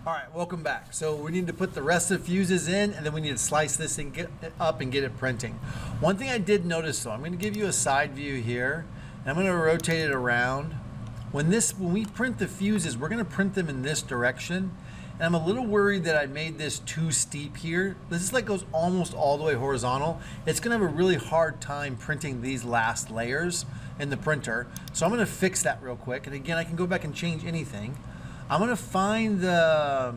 All right, welcome back. So we need to put the rest of the fuses in, and then we need to slice this and get it up and get it printing. One thing I did notice though, I'm going to give you a side view here, and I'm going to rotate it around. When we print the fuses, we're going to print them in this direction, and I'm a little worried that I made this too steep here. This is like goes almost all the way horizontal. It's going to have a really hard time printing these last layers in the printer. So I'm going to fix that real quick, and again, I can go back and change anything. I'm going to find so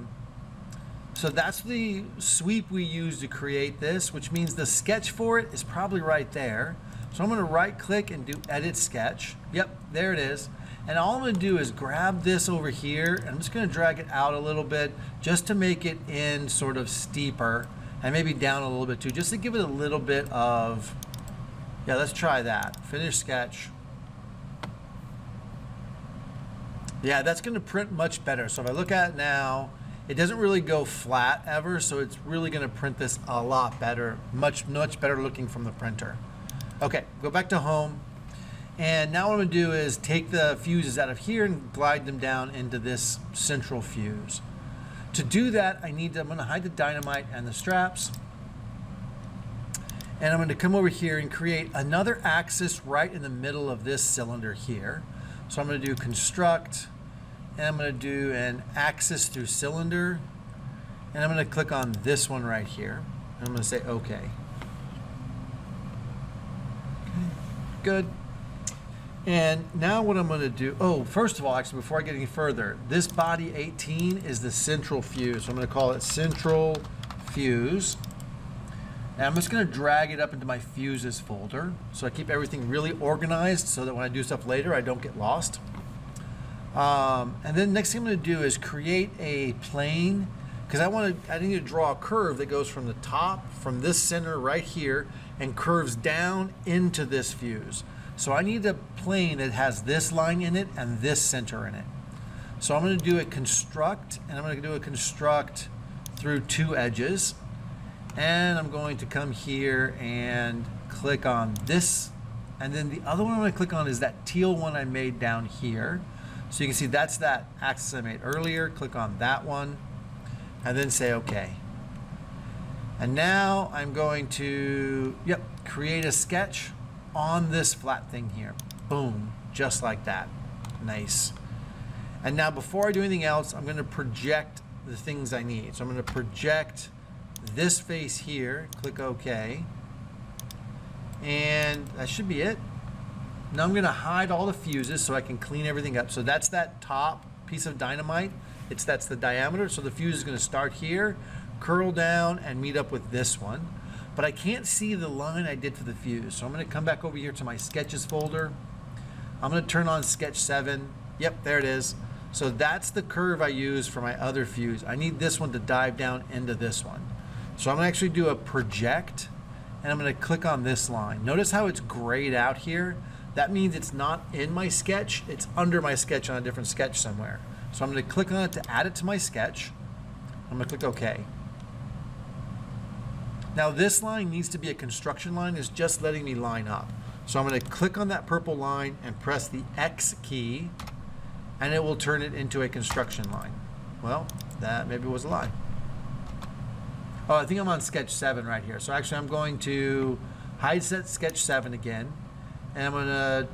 that's the sweep we use to create this, which means the sketch for it is probably right there. So I'm going to right click and do edit sketch. Yep, there it is. And all I'm going to do is grab this over here, and I'm just going to drag it out a little bit just to make it in sort of steeper, and maybe down a little bit too, just to give it a little bit of, yeah, let's try that. Finish sketch. Yeah, that's going to print much better. So if I look at it now, it doesn't really go flat ever, so it's really going to print this a lot better, much better looking from the printer. Okay, go back to home. And now what I'm going to do is take the fuses out of here and glide them down into this central fuse. To do that, I'm going to hide the dynamite and the straps. And I'm going to come over here and create another axis right in the middle of this cylinder here. So I'm going to do construct, and I'm going to do an axis through cylinder, and I'm going to click on this one right here. And I'm going to say OK. Good. And now what I'm going to do, oh, first of all, actually, before I get any further, this body 18 is the central fuse. So I'm going to call it central fuse. And I'm just going to drag it up into my fuses folder, so I keep everything really organized so that when I do stuff later, I don't get lost. And then next thing I'm going to do is create a plane, because I need to draw a curve that goes from the top, from this center right here, and curves down into this fuse. So I need a plane that has this line in it and this center in it. So I'm going to do a construct, and I'm going to do a construct through two edges. And I'm going to come here and click on this. And then the other one I'm going to click on is that teal one I made down here. So you can see that's that axis I made earlier. Click on that one and then say OK. And now I'm going to, create a sketch on this flat thing here. Boom, just like that. Nice. And now before I do anything else, I'm going to project the things I need. So I'm going to project this face here, click OK, and that should be it. Now I'm going to hide all the fuses so I can clean everything up. So that's that top piece of dynamite. That's the diameter. So the fuse is going to start here, curl down, and meet up with this one. But I can't see the line I did for the fuse. So I'm going to come back over here to my sketches folder. I'm going to turn on sketch 7. Yep, there it is. So that's the curve I use for my other fuse. I need this one to dive down into this one. So I'm going to actually do a project, and I'm going to click on this line. Notice how it's grayed out here? That means it's not in my sketch, it's under my sketch on a different sketch somewhere. So I'm going to click on it to add it to my sketch. I'm going to click OK. Now this line needs to be a construction line. It's just letting me line up. So I'm going to click on that purple line and press the X key, and it will turn it into a construction line. Well, that maybe was a lie. Oh, I think I'm on sketch 7 right here. So actually I'm going to hide set sketch 7 again, and I'm going to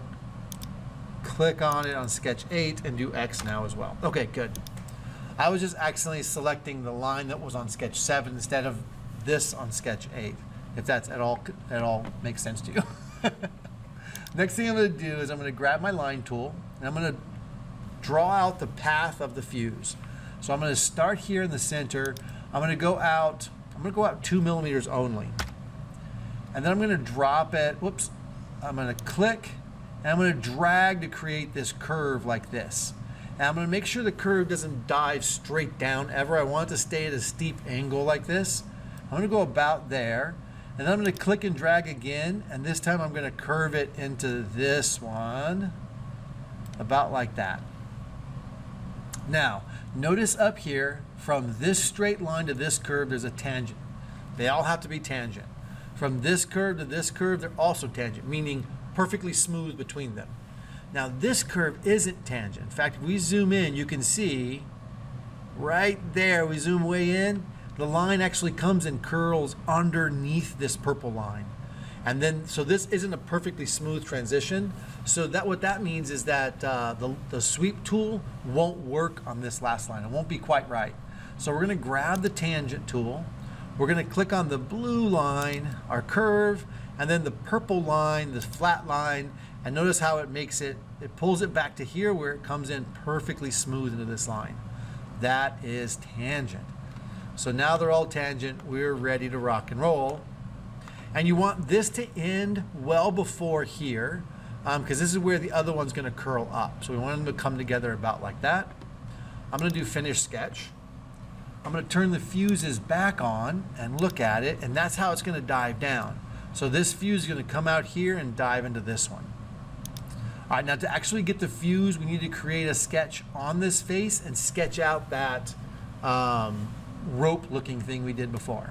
click on it on sketch 8 and do X now as well. Okay, good. I was just accidentally selecting the line that was on sketch 7 instead of this on sketch 8, if that's at all makes sense to you. Next thing I'm going to do is I'm going to grab my line tool, and I'm going to draw out the path of the fuse. So I'm going to start here in the center. I'm going to go out 2 millimeters only. And then I'm going to drop it. Whoops. I'm going to click, and I'm going to drag to create this curve like this. And I'm going to make sure the curve doesn't dive straight down ever. I want it to stay at a steep angle like this. I'm going to go about there. And then I'm going to click and drag again. And this time I'm going to curve it into this one. About like that. Now, notice up here, from this straight line to this curve, there's a tangent. They all have to be tangent. From this curve to this curve, they're also tangent, meaning perfectly smooth between them. Now, this curve isn't tangent. In fact, if we zoom in, you can see Right there, we zoom way in, the line actually comes and curls underneath this purple line. And then, so this isn't a perfectly smooth transition. So that what that means is that the sweep tool won't work on this last line. It won't be quite right. So we're gonna grab the tangent tool. We're gonna click on the blue line, our curve, and then the purple line, this flat line, and notice how it makes it, it pulls it back to here where it comes in perfectly smooth into this line. That is tangent. So now they're all tangent, we're ready to rock and roll. And you want this to end well before here, because this is where the other one's gonna curl up. So we want them to come together about like that. I'm gonna do finish sketch. I'm gonna turn the fuses back on and look at it, and that's how it's gonna dive down. So this fuse is gonna come out here and dive into this one. All right, now to actually get the fuse, we need to create a sketch on this face and sketch out that rope looking thing we did before.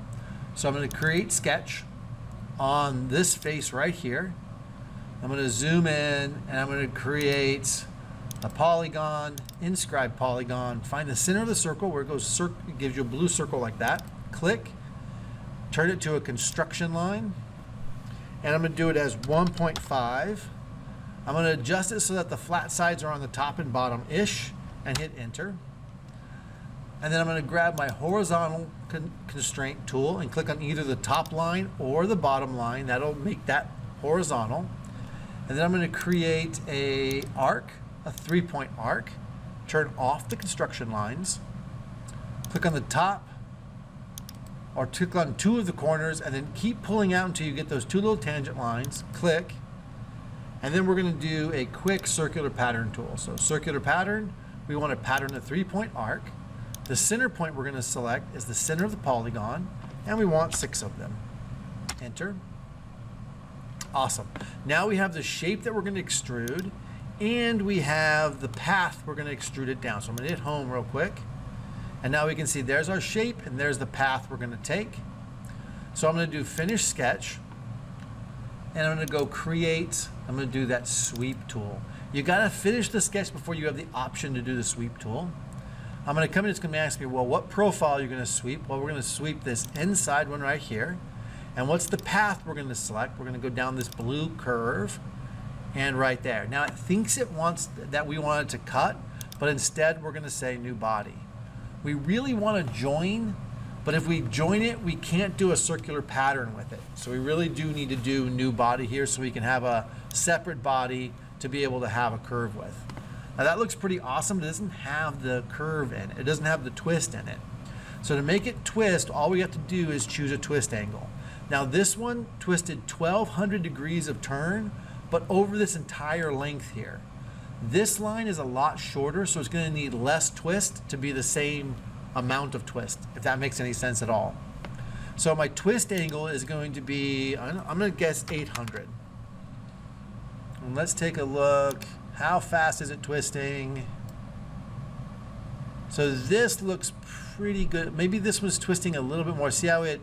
So I'm gonna create sketch on this face right here. I'm gonna zoom in and I'm gonna create a polygon, inscribe polygon, find the center of the circle where it goes, it gives you a blue circle like that. Click, turn it to a construction line, and I'm gonna do it as 1.5. I'm gonna adjust it so that the flat sides are on the top and bottom-ish, and hit enter. And then I'm gonna grab my horizontal constraint tool and click on either the top line or the bottom line. That'll make that horizontal. And then I'm gonna create a arc, a 3-point arc, turn off the construction lines, click on the top, or click on 2 of the corners, and then keep pulling out until you get those 2 little tangent lines, click, and then we're gonna do a quick circular pattern tool. So circular pattern, we wanna pattern a 3-point arc. The center point we're gonna select is the center of the polygon, and we want 6 of them. Enter. Awesome. Now we have the shape that we're gonna extrude, and we have the path we're gonna extrude it down. So I'm gonna hit home real quick. And now we can see there's our shape and there's the path we're gonna take. So I'm gonna do finish sketch, and I'm gonna go create, I'm gonna do that sweep tool. You gotta finish the sketch before you have the option to do the sweep tool. I'm gonna come in, it's gonna ask me, well, what profile are you gonna sweep? Well, we're gonna sweep this inside one right here. And what's the path we're gonna select? We're gonna go down this blue curve and right there. Now it thinks it wants that we want it to cut, but instead we're gonna say new body. We really wanna join, but if we join it, we can't do a circular pattern with it. So we really do need to do new body here so we can have a separate body to be able to have a curve with. Now that looks pretty awesome, but it doesn't have the curve in it. It doesn't have the twist in it. So to make it twist, all we have to do is choose a twist angle. Now this one twisted 1200 degrees of turn, but over this entire length here. This line is a lot shorter, so it's gonna need less twist to be the same amount of twist, if that makes any sense at all. So my twist angle is going to be, I'm gonna guess 800. And let's take a look. How fast is it twisting? So this looks pretty good. Maybe this was twisting a little bit more. See how it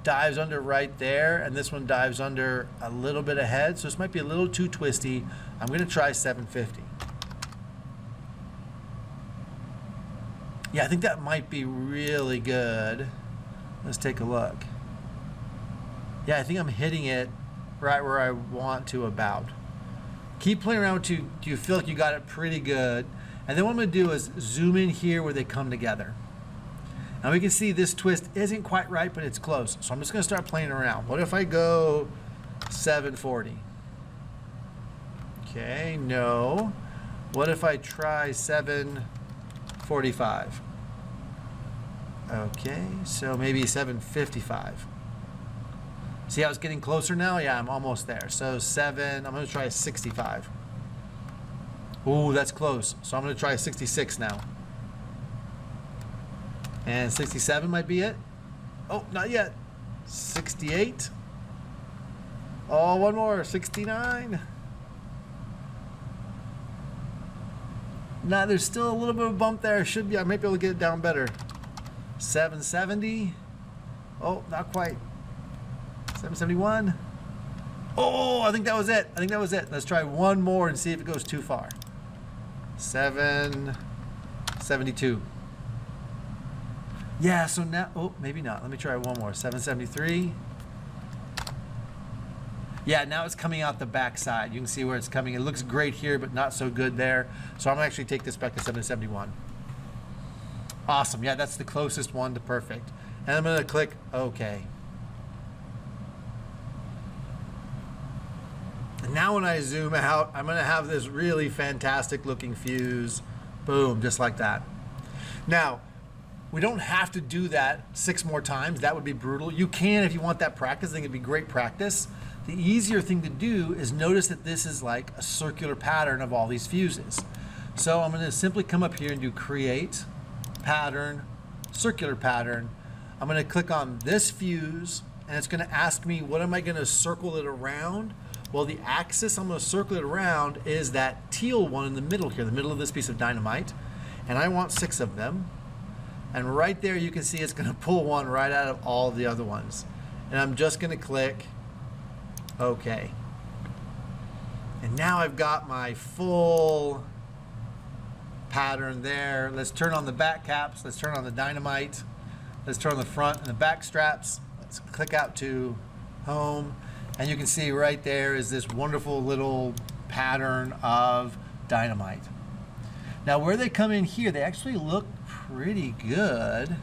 dives under right there, and this one dives under a little bit ahead. So this might be a little too twisty. I'm gonna try 750. Yeah, I think that might be really good. Let's take a look. Yeah, I think I'm hitting it right where I want to about. Keep playing around till you feel like you got it pretty good. And then what I'm gonna do is zoom in here where they come together. Now we can see this twist isn't quite right, but it's close. So I'm just gonna start playing around. What if I go 740? Okay, no. What if I try 745? Okay, so maybe 755. See how it's getting closer now? Yeah, I'm almost there. So I'm gonna try 65. Ooh, that's close. So I'm gonna try 66 now. And 67 might be it. Oh, not yet. 68. Oh, one more, 69. Nah, there's still a little bit of a bump there. Should be, I might be able to get it down better. 770. Oh, not quite. 771. Oh, I think that was it. I think that was it. Let's try one more and see if it goes too far. 772. Yeah, so now, oh, maybe not. Let me try one more. 773. Yeah, now it's coming out the back side. You can see where it's coming. It looks great here, but not so good there. So I'm gonna actually take this back to 771. Awesome, yeah, that's the closest one to perfect. And I'm gonna click OK. And now when I zoom out, I'm gonna have this really fantastic looking fuse. Boom, just like that. Now, we don't have to do that 6 more times. That would be brutal. You can if you want that practice. I think it'd be great practice. The easier thing to do is notice that this is like a circular pattern of all these fuses. So I'm gonna simply come up here and do create, pattern, circular pattern. I'm gonna click on this fuse and it's gonna ask me what am I gonna circle it around? Well, the axis I'm gonna circle it around is that teal one in the middle here, the middle of this piece of dynamite. And I want 6 of them. And right there you can see it's gonna pull one right out of all of the other ones. And I'm just gonna click OK. And now I've got my full pattern there. Let's turn on the back caps. Let's turn on the dynamite. Let's turn on the front and the back straps. Let's click out to home. And you can see right there is this wonderful little pattern of dynamite. Now where they come in here, they actually look pretty good.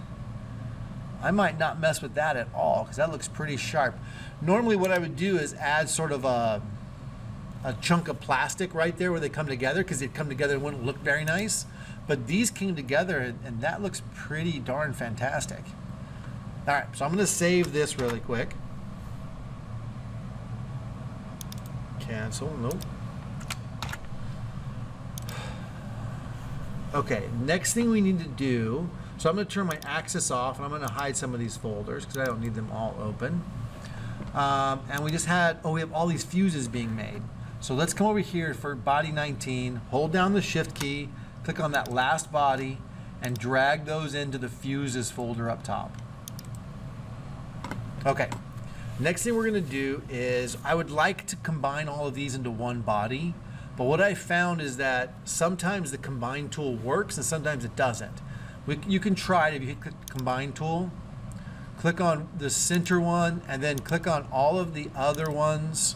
I might not mess with that at all because that looks pretty sharp. Normally what I would do is add sort of a chunk of plastic right there where they come together because they'd come together and wouldn't look very nice. But these came together and that looks pretty darn fantastic. All right, so I'm gonna save this really quick. Cancel, nope. Okay, next thing we need to do, so I'm gonna turn my axis off and I'm gonna hide some of these folders because I don't need them all open. And we just had, we have all these fuses being made. So let's come over here for body 19, hold down the shift key, click on that last body, and drag those into the fuses folder up top. Okay, next thing we're gonna do is, I would like to combine all of these into one body, but what I found is that sometimes the combine tool works and sometimes it doesn't. You can try it if you hit the combine tool. Click on the center one and then click on all of the other ones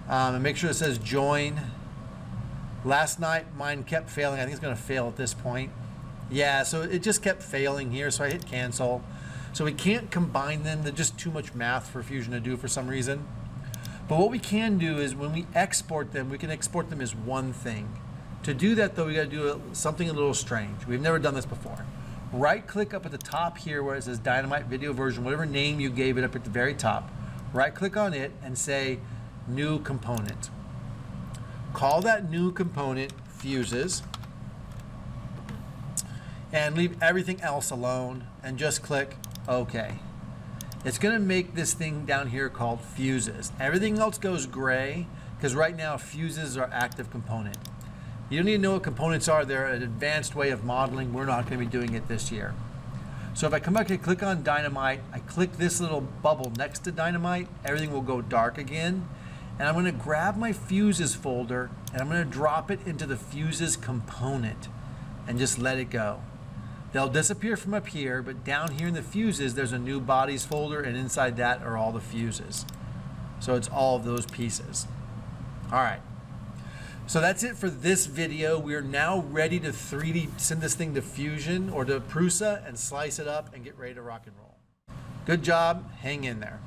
and make sure it says join. Last night mine kept failing. I think it's going to fail at this point. Yeah, so it just kept failing here, so I hit cancel. So we can't combine them. They're just too much math for Fusion to do for some reason. But what we can do is when we export them, we can export them as one thing. To do that though, we got to do something a little strange. We've never done this before. Right click up at the top here where it says Dynamite Video Version, whatever name you gave it up at the very top. Right click on it and say New Component. Call that new component Fuses and leave everything else alone and just click OK. It's going to make this thing down here called Fuses. Everything else goes gray because right now Fuses are active component. You don't need to know what components are. They're an advanced way of modeling. We're not going to be doing it this year. So if I come back and click on Dynamite, I click this little bubble next to Dynamite, everything will go dark again. And I'm going to grab my Fuses folder and I'm going to drop it into the Fuses component and just let it go. They'll disappear from up here, but down here in the Fuses, there's a new bodies folder and inside that are all the fuses. So it's all of those pieces. All right. So that's it for this video. We are now ready to 3D send this thing to Fusion or to Prusa and slice it up and get ready to rock and roll. Good job. Hang in there.